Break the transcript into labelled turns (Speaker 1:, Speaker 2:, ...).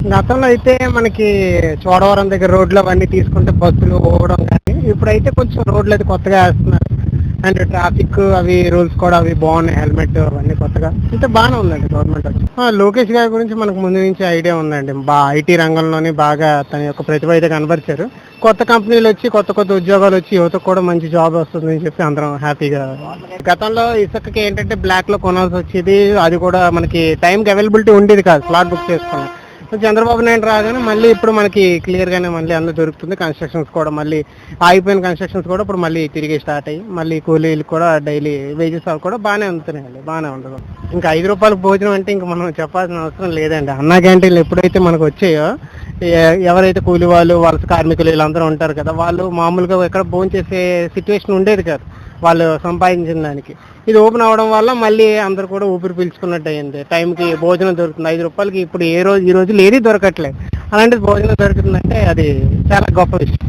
Speaker 1: గతంలో అయితే మనకి చోడవరం దగ్గర రోడ్లు అవన్నీ తీసుకుంటే బస్సులు పోవడం కానీ ఇప్పుడైతే కొంచెం రోడ్లు అయితే కొత్తగా వేస్తున్నారు. అండ్ ట్రాఫిక్ అవి రూల్స్ కూడా అవి బాగున్నాయి, హెల్మెట్ అవన్నీ కొత్తగా అయితే బాగానే ఉందండి గవర్నమెంట్ వచ్చి. లోకేష్ గారి గురించి మనకు ముందు నుంచి ఐడియా ఉందండి. ఐటీ రంగంలోని బాగా తన యొక్క ప్రతిభ అయితే కనబరిచారు. కొత్త కంపెనీలు వచ్చి కొత్త కొత్త ఉద్యోగాలు వచ్చి యువతకు కూడా మంచి జాబ్ వస్తుందని చెప్పి అందరం హ్యాపీగా. గతంలో ఇసుకకి ఏంటంటే బ్లాక్ లో కొనాల్సి వచ్చేది, అది కూడా మనకి టైంకి అవైలబిలిటీ ఉండేది కాదు, స్లాట్ బుక్ చేసుకున్నాం. చంద్రబాబు నాయుడు రాగానే మళ్ళీ ఇప్పుడు మనకి క్లియర్ గానే మళ్ళీ అన్నీ దొరుకుతుంది. కన్స్ట్రక్షన్స్ కూడా మళ్ళీ ఆగిపోయిన కన్స్ట్రక్షన్స్ కూడా ఇప్పుడు మళ్ళీ తిరిగి స్టార్ట్ అయ్యి మళ్ళీ కూలీలు కూడా డైలీ వేజెస్ అవి కూడా బాగానే అందుతున్నాయండి, బాగానే ఉండదు. ఇంకా ₹5 భోజనం అంటే ఇంకా మనం చెప్పాల్సిన అవసరం లేదండి. అన్నా క్యాంటీన్లు ఎప్పుడైతే మనకు వచ్చాయో ఎవరైతే కూలి వాళ్ళు, వలస కార్మికులు వీళ్ళందరూ ఉంటారు కదా, వాళ్ళు మామూలుగా ఎక్కడ భోజనం చేసే సిచ్యువేషన్ ఉండేది కాదు వాళ్ళు సంపాదించిన దానికి. ఇది ఓపెన్ అవ్వడం వల్ల మళ్ళీ అందరు కూడా ఊపిరి పీల్చుకున్నట్టు అయింది. టైంకి భోజనం దొరుకుతుంది. ₹5 ఇప్పుడు ఈ రోజులు ఏది దొరకట్లేదు. అలాంటిది భోజనం దొరుకుతుందంటే అది చాలా గొప్ప విషయం.